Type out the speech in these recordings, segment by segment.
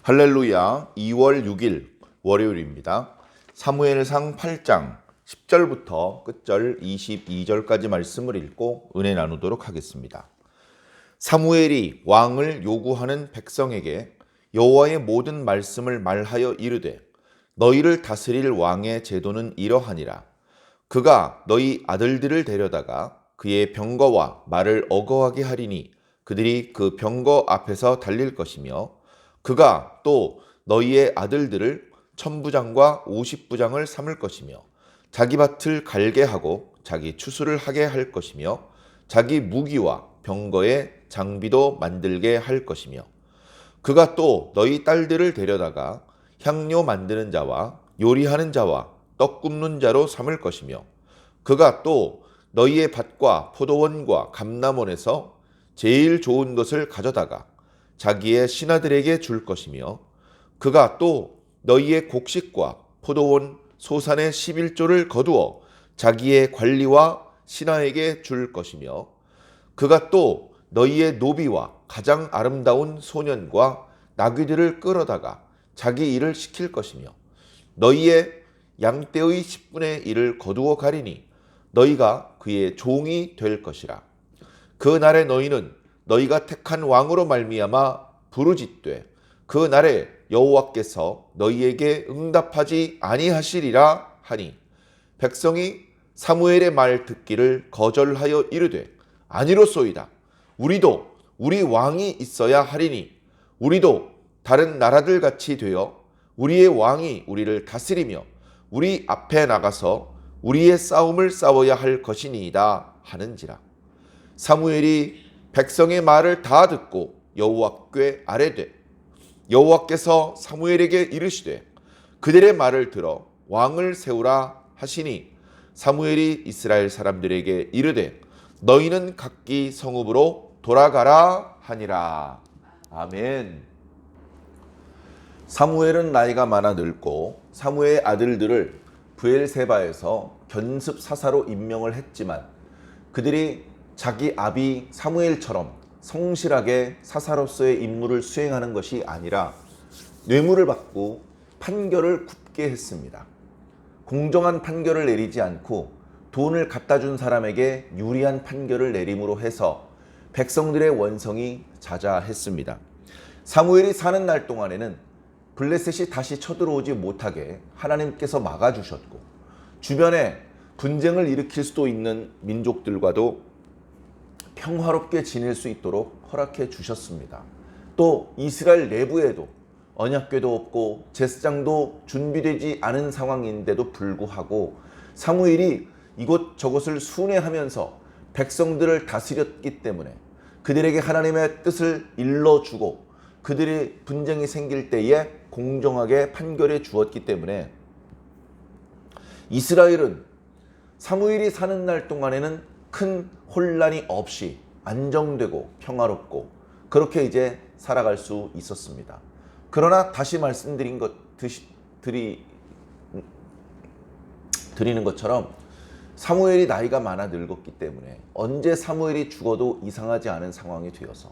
할렐루야. 2월 6일 월요일입니다. 사무엘상 8장 10절부터 끝절 22절까지 말씀을 읽고 은혜 나누도록 하겠습니다. 사무엘이 왕을 요구하는 백성에게 여호와의 모든 말씀을 말하여 이르되 너희를 다스릴 왕의 제도는 이러하니라. 그가 너희 아들들을 데려다가 그의 병거와 말을 어거하게 하리니 그들이 그 병거 앞에서 달릴 것이며 그가 또 너희의 아들들을 1000부장과 50부장을 삼을 것이며 자기 밭을 갈게 하고 자기 추수를 하게 할 것이며 자기 무기와 병거의 장비도 만들게 할 것이며 그가 또 너희 딸들을 데려다가 향료 만드는 자와 요리하는 자와 떡 굽는 자로 삼을 것이며 그가 또 너희의 밭과 포도원과 감람원에서 제일 좋은 것을 가져다가 자기의 신하들에게 줄 것이며 그가 또 너희의 곡식과 포도원 소산의 11조를 거두어 자기의 관리와 신하에게 줄 것이며 그가 또 너희의 노비와 가장 아름다운 소년과 나귀들을 끌어다가 자기 일을 시킬 것이며 너희의 양떼의 10분의 1을 거두어 가리니 너희가 그의 종이 될 것이라. 그 날에 너희는 너희가 택한 왕으로 말미암아 부르짖되 그 날에 여호와께서 너희에게 응답하지 아니하시리라 하니 백성이 사무엘의 말 듣기를 거절하여 이르되 아니로소이다. 우리도 우리 왕이 있어야 하리니 우리도 다른 나라들 같이 되어 우리의 왕이 우리를 다스리며 우리 앞에 나가서 우리의 싸움을 싸워야 할 것이니이다 하는지라. 사무엘이 백성의 말을 다 듣고 여호와께 아뢰되 여호와께서 사무엘에게 이르시되 그들의 말을 들어 왕을 세우라 하시니 사무엘이 이스라엘 사람들에게 이르되 너희는 각기 성읍으로 돌아가라 하니라. 아멘. 사무엘은 나이가 많아 늙고 사무엘의 아들들을 브엘세바에서 견습 사사로 임명을 했지만 그들이 자기 아비 사무엘처럼 성실하게 사사로서의 임무를 수행하는 것이 아니라 뇌물을 받고 판결을 굽게 했습니다. 공정한 판결을 내리지 않고 돈을 갖다 준 사람에게 유리한 판결을 내림으로 해서 백성들의 원성이 자자했습니다. 사무엘이 사는 날 동안에는 블레셋이 다시 쳐들어오지 못하게 하나님께서 막아주셨고 주변에 분쟁을 일으킬 수도 있는 민족들과도 평화롭게 지낼 수 있도록 허락해 주셨습니다. 또 이스라엘 내부에도 언약궤도 없고 제사장도 준비되지 않은 상황인데도 불구하고 사무엘이 이곳저곳을 순회하면서 백성들을 다스렸기 때문에 그들에게 하나님의 뜻을 일러주고 그들의 분쟁이 생길 때에 공정하게 판결해 주었기 때문에 이스라엘은 사무엘이 사는 날 동안에는 큰 혼란이 없이 안정되고 평화롭고 그렇게 이제 살아갈 수 있었습니다. 그러나 다시 말씀드린 드리는 것처럼 사무엘이 나이가 많아 늙었기 때문에 언제 사무엘이 죽어도 이상하지 않은 상황이 되어서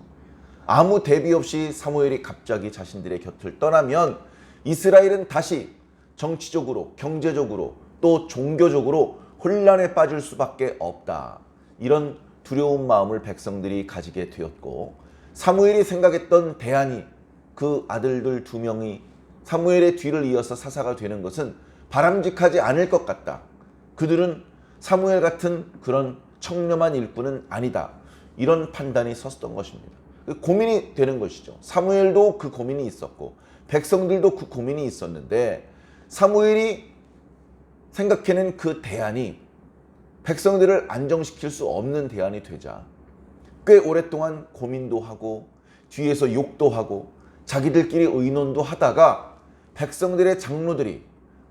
아무 대비 없이 사무엘이 갑자기 자신들의 곁을 떠나면 이스라엘은 다시 정치적으로 경제적으로 또 종교적으로 혼란에 빠질 수밖에 없다. 이런 두려운 마음을 백성들이 가지게 되었고 사무엘이 생각했던 대안이 그 아들들 2명이 사무엘의 뒤를 이어서 사사가 되는 것은 바람직하지 않을 것 같다. 그들은 사무엘 같은 그런 청렴한 일꾼은 아니다. 이런 판단이 섰던 것입니다. 고민이 되는 것이죠. 사무엘도 그 고민이 있었고 백성들도 그 고민이 있었는데 사무엘이 생각해낸 그 대안이 백성들을 안정시킬 수 없는 대안이 되자 꽤 오랫동안 고민도 하고 뒤에서 욕도 하고 자기들끼리 의논도 하다가 백성들의 장로들이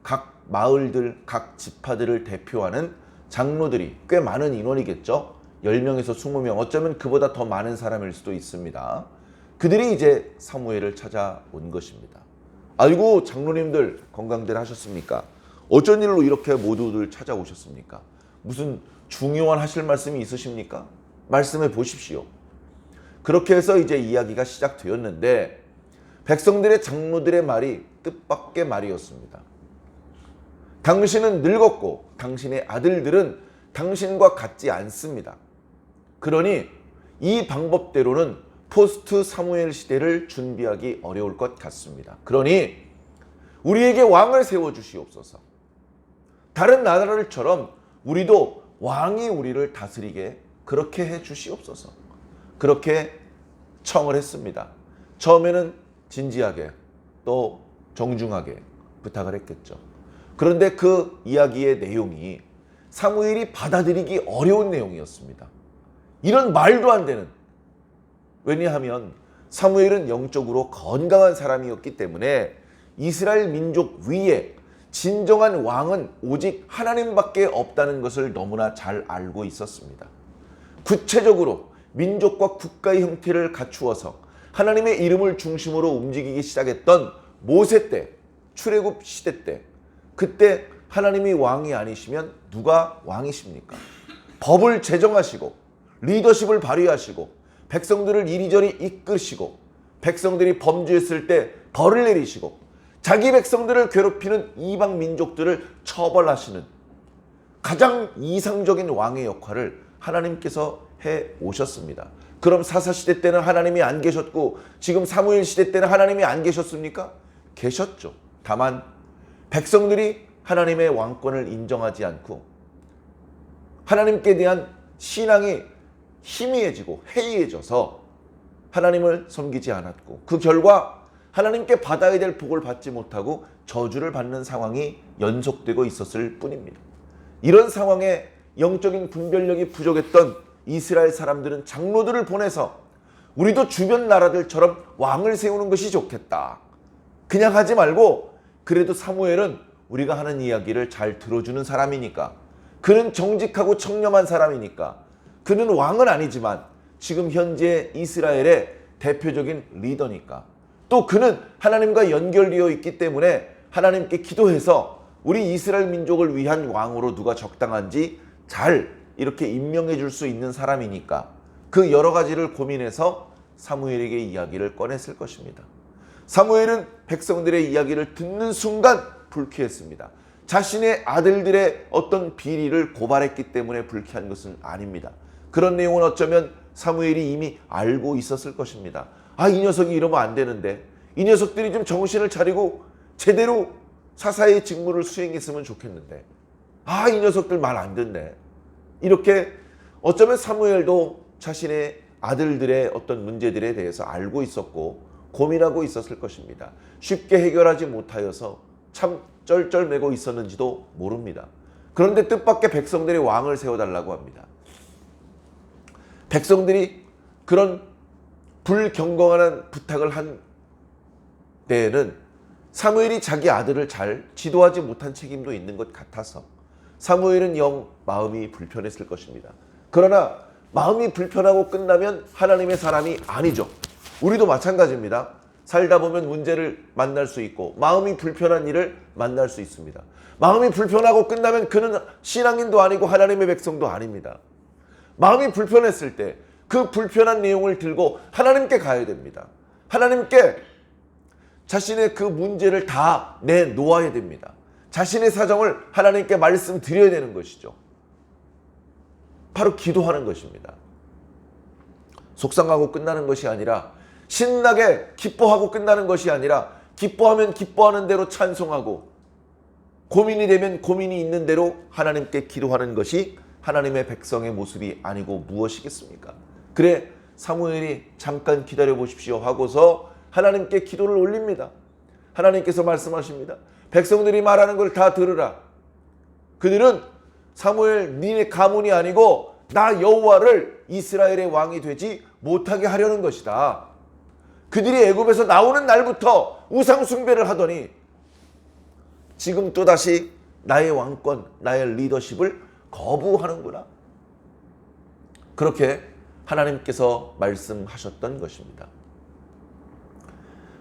각 마을들, 각 지파들을 대표하는 장로들이 꽤 많은 인원이겠죠. 10명에서 20명, 어쩌면 그보다 더 많은 사람일 수도 있습니다. 그들이 이제 사무엘을 찾아온 것입니다. 아이고 장로님들 건강들 하셨습니까? 어쩐 일로 이렇게 모두들 찾아오셨습니까? 무슨 중요한 하실 말씀이 있으십니까? 말씀해 보십시오. 그렇게 해서 이제 이야기가 시작되었는데 백성들의 장로들의 말이 뜻밖의 말이었습니다. 당신은 늙었고 당신의 아들들은 당신과 같지 않습니다. 그러니 이 방법대로는 포스트 사무엘 시대를 준비하기 어려울 것 같습니다. 그러니 우리에게 왕을 세워주시옵소서. 다른 나라들처럼 우리도 왕이 우리를 다스리게 그렇게 해 주시옵소서. 그렇게 청을 했습니다. 처음에는 진지하게 또 정중하게 부탁을 했겠죠. 그런데 그 이야기의 내용이 사무엘이 받아들이기 어려운 내용이었습니다. 이런 말도 안 되는, 왜냐하면 사무엘은 영적으로 건강한 사람이었기 때문에 이스라엘 민족 위에 진정한 왕은 오직 하나님밖에 없다는 것을 너무나 잘 알고 있었습니다. 구체적으로 민족과 국가의 형태를 갖추어서 하나님의 이름을 중심으로 움직이기 시작했던 모세 때, 출애굽 시대 때, 그때 하나님이 왕이 아니시면 누가 왕이십니까? 법을 제정하시고 리더십을 발휘하시고 백성들을 이리저리 이끄시고 백성들이 범죄했을 때 벌을 내리시고 자기 백성들을 괴롭히는 이방 민족들을 처벌하시는 가장 이상적인 왕의 역할을 하나님께서 해 오셨습니다. 그럼 사사시대 때는 하나님이 안 계셨고 지금 사무엘 시대 때는 하나님이 안 계셨습니까? 계셨죠. 다만 백성들이 하나님의 왕권을 인정하지 않고 하나님께 대한 신앙이 희미해지고 해이해져서 하나님을 섬기지 않았고 그 결과 하나님께 받아야 될 복을 받지 못하고 저주를 받는 상황이 연속되고 있었을 뿐입니다. 이런 상황에 영적인 분별력이 부족했던 이스라엘 사람들은 장로들을 보내서 우리도 주변 나라들처럼 왕을 세우는 것이 좋겠다. 그냥 하지 말고 그래도 사무엘은 우리가 하는 이야기를 잘 들어주는 사람이니까, 그는 정직하고 청렴한 사람이니까, 그는 왕은 아니지만 지금 현재 이스라엘의 대표적인 리더니까, 또 그는 하나님과 연결되어 있기 때문에 하나님께 기도해서 우리 이스라엘 민족을 위한 왕으로 누가 적당한지 잘 이렇게 임명해 줄 수 있는 사람이니까 그 여러 가지를 고민해서 사무엘에게 이야기를 꺼냈을 것입니다. 사무엘은 백성들의 이야기를 듣는 순간 불쾌했습니다. 자신의 아들들의 어떤 비리를 고발했기 때문에 불쾌한 것은 아닙니다. 그런 내용은 어쩌면 사무엘이 이미 알고 있었을 것입니다. 이 녀석이 이러면 안 되는데, 이 녀석들이 좀 정신을 차리고 제대로 사사의 직무를 수행했으면 좋겠는데, 이 녀석들 말 안 듣네. 이렇게 어쩌면 사무엘도 자신의 아들들의 어떤 문제들에 대해서 알고 있었고 고민하고 있었을 것입니다. 쉽게 해결하지 못하여서 참 쩔쩔매고 있었는지도 모릅니다. 그런데 뜻밖의 백성들이 왕을 세워달라고 합니다. 백성들이 그런 불경건한 부탁을 한 데에는 사무엘이 자기 아들을 잘 지도하지 못한 책임도 있는 것 같아서 사무엘은 영 마음이 불편했을 것입니다. 그러나 마음이 불편하고 끝나면 하나님의 사람이 아니죠. 우리도 마찬가지입니다. 살다 보면 문제를 만날 수 있고 마음이 불편한 일을 만날 수 있습니다. 마음이 불편하고 끝나면 그는 신앙인도 아니고 하나님의 백성도 아닙니다. 마음이 불편했을 때 그 불편한 내용을 들고 하나님께 가야 됩니다. 하나님께 자신의 그 문제를 다 내놓아야 됩니다. 자신의 사정을 하나님께 말씀드려야 되는 것이죠. 바로 기도하는 것입니다. 속상하고 끝나는 것이 아니라, 신나게 기뻐하고 끝나는 것이 아니라, 기뻐하면 기뻐하는 대로 찬송하고 고민이 되면 고민이 있는 대로 하나님께 기도하는 것이 하나님의 백성의 모습이 아니고 무엇이겠습니까? 그래 사무엘이 잠깐 기다려 보십시오 하고서 하나님께 기도를 올립니다. 하나님께서 말씀하십니다. 백성들이 말하는 걸 다 들으라. 그들은 사무엘 니네 가문이 아니고 나 여호와를 이스라엘의 왕이 되지 못하게 하려는 것이다. 그들이 애굽에서 나오는 날부터 우상 숭배를 하더니 지금 또다시 나의 왕권, 나의 리더십을 거부하는구나. 그렇게 하나님께서 말씀하셨던 것입니다.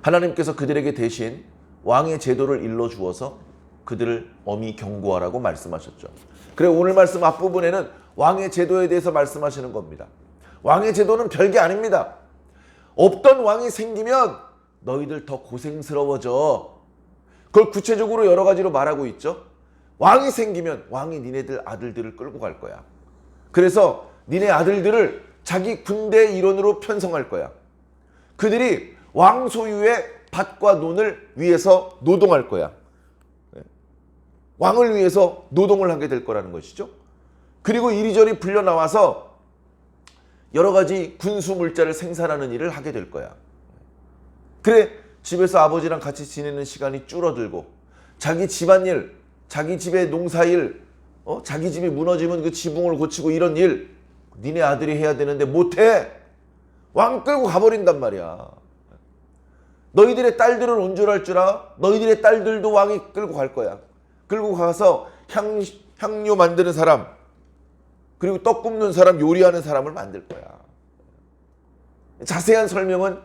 하나님께서 그들에게 대신 왕의 제도를 일러주어서 그들을 엄히 경고하라고 말씀하셨죠. 그래 오늘 말씀 앞부분에는 왕의 제도에 대해서 말씀하시는 겁니다. 왕의 제도는 별게 아닙니다. 없던 왕이 생기면 너희들 더 고생스러워져. 그걸 구체적으로 여러 가지로 말하고 있죠. 왕이 생기면 왕이 니네들 아들들을 끌고 갈 거야. 그래서 니네 아들들을 자기 군대의 일원으로 편성할 거야. 그들이 왕 소유의 밭과 논을 위해서 노동할 거야. 왕을 위해서 노동을 하게 될 거라는 것이죠. 그리고 이리저리 불려 나와서 여러 가지 군수 물자를 생산하는 일을 하게 될 거야. 그래, 집에서 아버지랑 같이 지내는 시간이 줄어들고 자기 집안일, 자기 집의 농사일, 자기 집이 무너지면 그 지붕을 고치고 이런 일 니네 아들이 해야 되는데 못해. 왕 끌고 가버린단 말이야. 너희들의 딸들은 온전할 줄 알아? 너희들의 딸들도 왕이 끌고 갈 거야. 끌고 가서 향료 만드는 사람, 그리고 떡 굽는 사람, 요리하는 사람을 만들 거야. 자세한 설명은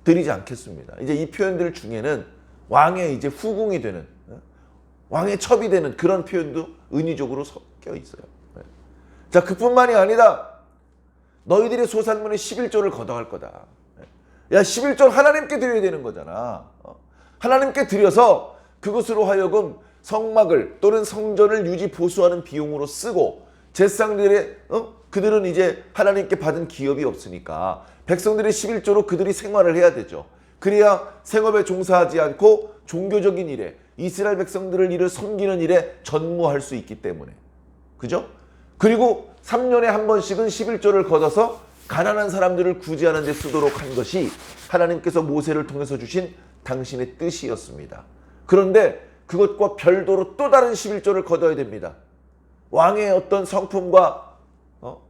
드리지 않겠습니다. 이제 이 표현들 중에는 왕의 이제 후궁이 되는, 왕의 첩이 되는 그런 표현도 은유적으로 섞여 있어요. 자, 그뿐만이 아니다. 너희들의 소산문에 11조를 걷어갈 거다. 야, 11조 하나님께 드려야 되는 거잖아. 하나님께 드려서 그것으로 하여금 성막을 또는 성전을 유지 보수하는 비용으로 쓰고 제사장들의 그들은 이제 하나님께 받은 기업이 없으니까 백성들의 11조로 그들이 생활을 해야 되죠. 그래야 생업에 종사하지 않고 종교적인 일에 이스라엘 백성들을 이를 섬기는 일에 전무할 수 있기 때문에. 그죠? 그리고 3년에 한 번씩은 11조를 걷어서 가난한 사람들을 구제하는 데 쓰도록 한 것이 하나님께서 모세를 통해서 주신 당신의 뜻이었습니다. 그런데 그것과 별도로 또 다른 11조를 걷어야 됩니다. 왕의 어떤 성품과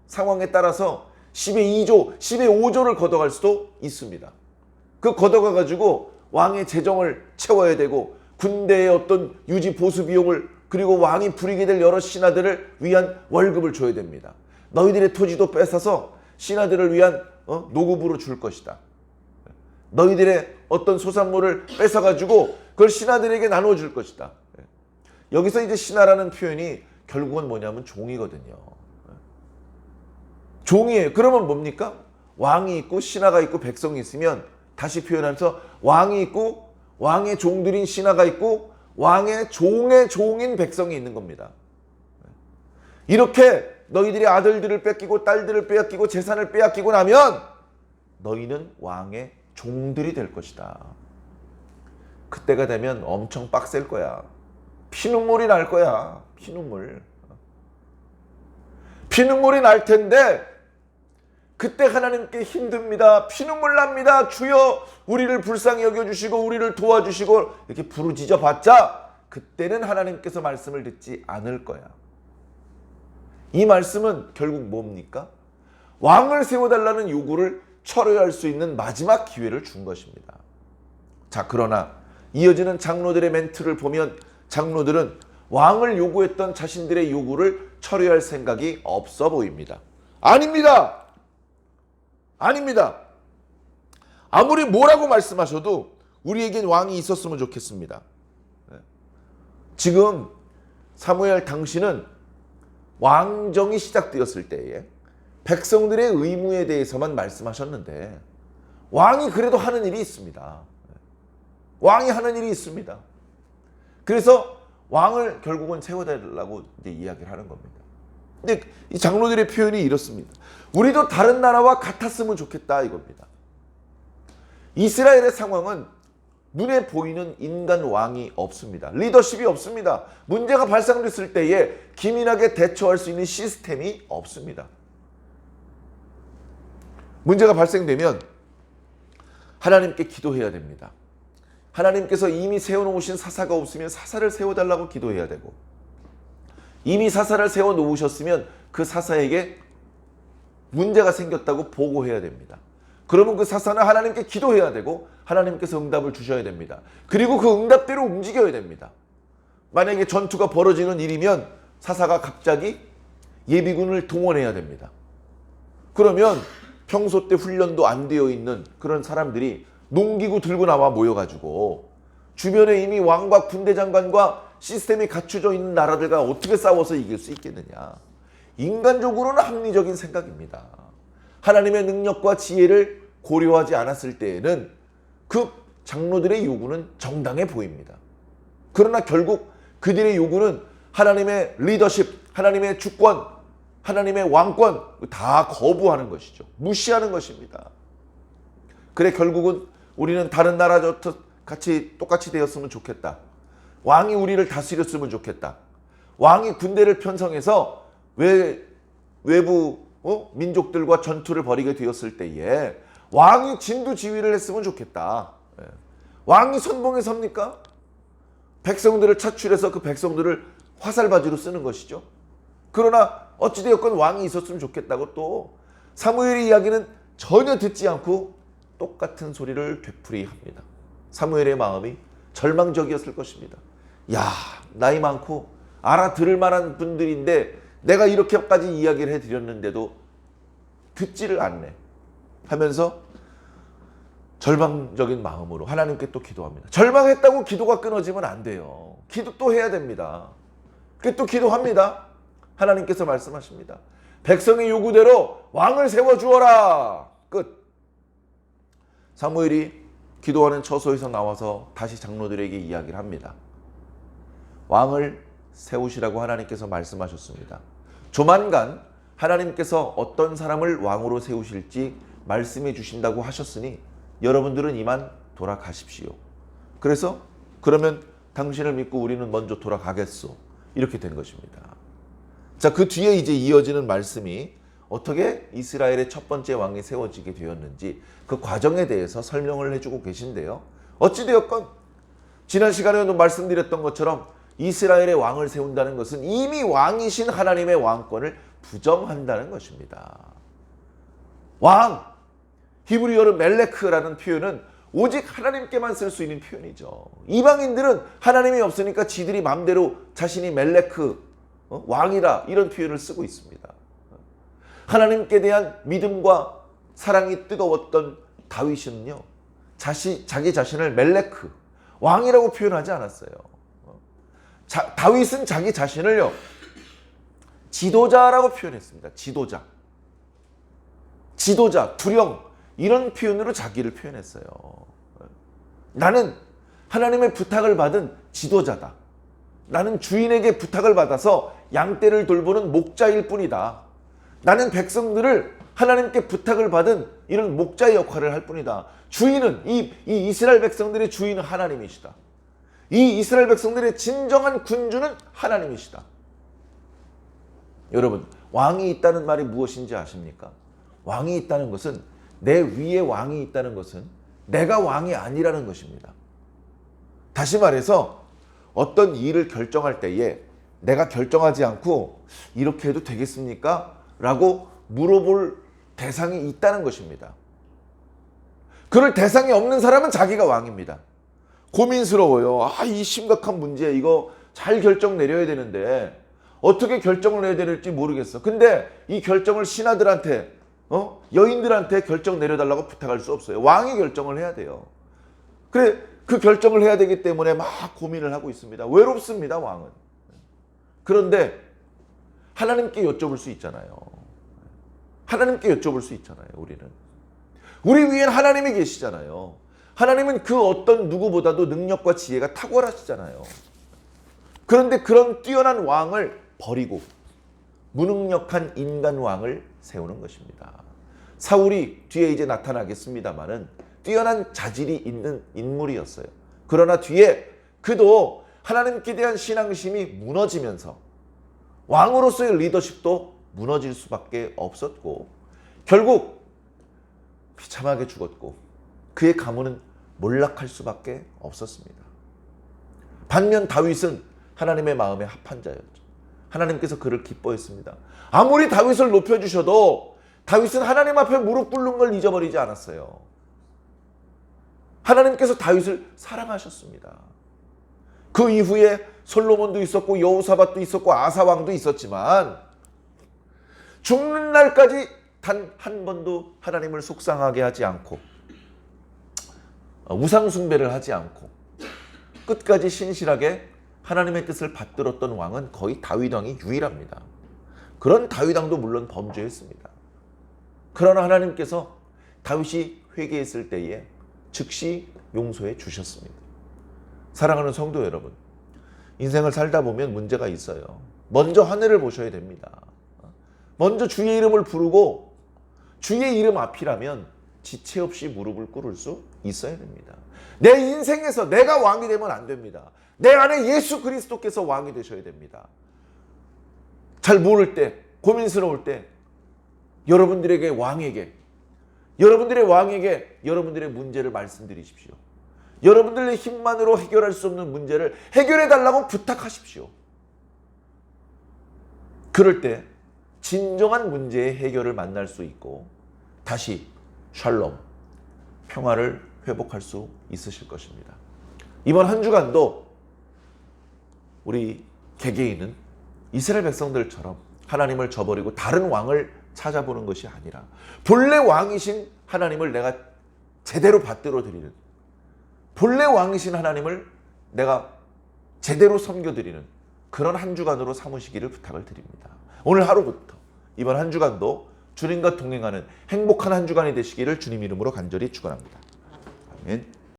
상황에 따라서 10의 2조, 10의 5조를 걷어갈 수도 있습니다. 그 걷어가 가지고 왕의 재정을 채워야 되고 군대의 어떤 유지 보수 비용을 그리고 왕이 부리게 될 여러 신하들을 위한 월급을 줘야 됩니다. 너희들의 토지도 뺏어서 신하들을 위한 노급으로 줄 것이다. 너희들의 어떤 소산물을 뺏어가지고 그걸 신하들에게 나눠줄 것이다. 여기서 이제 신하라는 표현이 결국은 뭐냐면 종이거든요. 종이에요. 그러면 뭡니까? 왕이 있고 신하가 있고 백성이 있으면 다시 표현하면서 왕이 있고 왕의 종들인 신하가 있고 왕의 종의 종인 백성이 있는 겁니다. 이렇게 너희들이 아들들을 뺏기고 딸들을 빼앗기고 재산을 빼앗기고 나면 너희는 왕의 종들이 될 것이다. 그때가 되면 엄청 빡셀 거야. 피눈물이 날 거야. 피눈물이 날 텐데 그때 하나님께 힘듭니다. 피눈물 납니다. 주여 우리를 불쌍히 여겨주시고 우리를 도와주시고 이렇게 부르짖어 봤자 그때는 하나님께서 말씀을 듣지 않을 거야. 이 말씀은 결국 뭡니까? 왕을 세워달라는 요구를 철회할 수 있는 마지막 기회를 준 것입니다. 자, 그러나 이어지는 장로들의 멘트를 보면 장로들은 왕을 요구했던 자신들의 요구를 철회할 생각이 없어 보입니다. 아닙니다. 아무리 뭐라고 말씀하셔도 우리에겐 왕이 있었으면 좋겠습니다. 지금 사무엘 당신은 왕정이 시작되었을 때에 백성들의 의무에 대해서만 말씀하셨는데 왕이 그래도 하는 일이 있습니다. 왕이 하는 일이 있습니다. 그래서 왕을 결국은 세워달라고 이제 이야기를 하는 겁니다. 근데 이 장로들의 표현이 이렇습니다. 우리도 다른 나라와 같았으면 좋겠다 이겁니다. 이스라엘의 상황은 눈에 보이는 인간 왕이 없습니다. 리더십이 없습니다. 문제가 발생됐을 때에 기민하게 대처할 수 있는 시스템이 없습니다. 문제가 발생되면 하나님께 기도해야 됩니다. 하나님께서 이미 세워놓으신 사사가 없으면 사사를 세워달라고 기도해야 되고 이미 사사를 세워놓으셨으면 그 사사에게 문제가 생겼다고 보고해야 됩니다. 그러면 그 사사는 하나님께 기도해야 되고 하나님께서 응답을 주셔야 됩니다. 그리고 그 응답대로 움직여야 됩니다. 만약에 전투가 벌어지는 일이면 사사가 갑자기 예비군을 동원해야 됩니다. 그러면 평소 때 훈련도 안 되어 있는 그런 사람들이 농기구 들고 나와 모여가지고 주변에 이미 왕과 군대 장관과 시스템이 갖춰져 있는 나라들과 어떻게 싸워서 이길 수 있겠느냐. 인간적으로는 합리적인 생각입니다. 하나님의 능력과 지혜를 고려하지 않았을 때에는 그 장로들의 요구는 정당해 보입니다. 그러나 결국 그들의 요구는 하나님의 리더십, 하나님의 주권, 하나님의 왕권 다 거부하는 것이죠. 무시하는 것입니다. 그래 결국은 우리는 다른 나라 같이 똑같이 되었으면 좋겠다. 왕이 우리를 다스렸으면 좋겠다. 왕이 군대를 편성해서 외부 민족들과 전투를 벌이게 되었을 때에 왕이 진두지휘를 했으면 좋겠다. 왕이 선봉에 섭니까? 백성들을 차출해서 그 백성들을 화살바지로 쓰는 것이죠. 그러나 어찌되었건 왕이 있었으면 좋겠다고 또 사무엘의 이야기는 전혀 듣지 않고 똑같은 소리를 되풀이합니다. 사무엘의 마음이 절망적이었을 것입니다. 야, 나이 많고 알아들을 만한 분들인데 내가 이렇게까지 이야기를 해드렸는데도 듣지를 않네 하면서 절망적인 마음으로 하나님께 또 기도합니다. 절망했다고 기도가 끊어지면 안 돼요. 기도 또 해야 됩니다. 또 기도합니다. 하나님께서 말씀하십니다. 백성의 요구대로 왕을 세워주어라. 끝. 사무엘이 기도하는 처소에서 나와서 다시 장로들에게 이야기를 합니다. 왕을 세우시라고 하나님께서 말씀하셨습니다. 조만간 하나님께서 어떤 사람을 왕으로 세우실지 말씀해 주신다고 하셨으니 여러분들은 이만 돌아가십시오. 그래서 그러면 당신을 믿고 우리는 먼저 돌아가겠소. 이렇게 된 것입니다. 자, 그 뒤에 이제 이어지는 말씀이 어떻게 이스라엘의 첫 번째 왕이 세워지게 되었는지 그 과정에 대해서 설명을 해주고 계신데요. 어찌되었건 지난 시간에도 말씀드렸던 것처럼 이스라엘의 왕을 세운다는 것은 이미 왕이신 하나님의 왕권을 부정한다는 것입니다. 왕, 히브리어로 멜레크라는 표현은 오직 하나님께만 쓸 수 있는 표현이죠. 이방인들은 하나님이 없으니까 지들이 마음대로 자신이 멜레크, 왕이다 이런 표현을 쓰고 있습니다. 하나님께 대한 믿음과 사랑이 뜨거웠던 다윗은요, 자기 자신을 멜레크, 왕이라고 표현하지 않았어요. 다윗은 자기 자신을요, 지도자라고 표현했습니다. 지도자, 두령 이런 표현으로 자기를 표현했어요. 나는 하나님의 부탁을 받은 지도자다. 나는 주인에게 부탁을 받아서 양떼를 돌보는 목자일 뿐이다. 나는 백성들을 하나님께 부탁을 받은 이런 목자의 역할을 할 뿐이다. 주인은 이 이스라엘 백성들의 주인은 하나님이시다. 이 이스라엘 백성들의 진정한 군주는 하나님이시다. 여러분, 왕이 있다는 말이 무엇인지 아십니까? 왕이 있다는 것은, 내 위에 왕이 있다는 것은 내가 왕이 아니라는 것입니다. 다시 말해서 어떤 일을 결정할 때에 내가 결정하지 않고 이렇게 해도 되겠습니까? 라고 물어볼 대상이 있다는 것입니다. 그럴 대상이 없는 사람은 자기가 왕입니다. 고민스러워요. 이 심각한 문제 이거 잘 결정 내려야 되는데 어떻게 결정을 해야 될지 모르겠어. 근데 이 결정을 신하들한테 여인들한테 결정 내려달라고 부탁할 수 없어요. 왕이 결정을 해야 돼요. 그래 그 결정을 해야 되기 때문에 막 고민을 하고 있습니다. 외롭습니다, 왕은. 그런데 하나님께 여쭤볼 수 있잖아요. 하나님께 여쭤볼 수 있잖아요, 우리는. 우리 위엔 하나님이 계시잖아요. 하나님은 그 어떤 누구보다도 능력과 지혜가 탁월하시잖아요. 그런데 그런 뛰어난 왕을 버리고 무능력한 인간 왕을 세우는 것입니다. 사울이 뒤에 이제 나타나겠습니다만은 뛰어난 자질이 있는 인물이었어요. 그러나 뒤에 그도 하나님께 대한 신앙심이 무너지면서 왕으로서의 리더십도 무너질 수밖에 없었고 결국 비참하게 죽었고 그의 가문은 몰락할 수밖에 없었습니다. 반면 다윗은 하나님의 마음에 합한 자였죠. 하나님께서 그를 기뻐했습니다. 아무리 다윗을 높여주셔도 다윗은 하나님 앞에 무릎 꿇는 걸 잊어버리지 않았어요. 하나님께서 다윗을 사랑하셨습니다. 그 이후에 솔로몬도 있었고 여호사밧도 있었고 아사왕도 있었지만 죽는 날까지 단 한 번도 하나님을 속상하게 하지 않고 우상 숭배를 하지 않고 끝까지 신실하게 하나님의 뜻을 받들었던 왕은 거의 다윗 왕이 유일합니다. 그런 다윗 왕도 물론 범죄했습니다. 그러나 하나님께서 다윗이 회개했을 때에 즉시 용서해 주셨습니다. 사랑하는 성도 여러분, 인생을 살다 보면 문제가 있어요. 먼저 하늘을 보셔야 됩니다. 먼저 주의 이름을 부르고 주의 이름 앞이라면 지체 없이 무릎을 꿇을 수 있어야 됩니다. 내 인생에서 내가 왕이 되면 안 됩니다. 내 안에 예수 그리스도께서 왕이 되셔야 됩니다. 잘 모를 때, 고민스러울 때 여러분들의 왕에게 여러분들의 문제를 말씀드리십시오. 여러분들의 힘만으로 해결할 수 없는 문제를 해결해 달라고 부탁하십시오. 그럴 때 진정한 문제의 해결을 만날 수 있고 다시 샬롬, 평화를 회복할 수 있으실 것입니다. 이번 한 주간도 우리 개개인은 이스라엘 백성들처럼 하나님을 저버리고 다른 왕을 찾아보는 것이 아니라 본래 왕이신 하나님을 내가 제대로 받들어 드리는, 본래 왕이신 하나님을 내가 제대로 섬겨드리는 그런 한 주간으로 삼으시기를 부탁을 드립니다. 오늘 하루부터 이번 한 주간도 주님과 동행하는 행복한 한 주간이 되시기를 주님 이름으로 간절히 축원합니다. 아멘.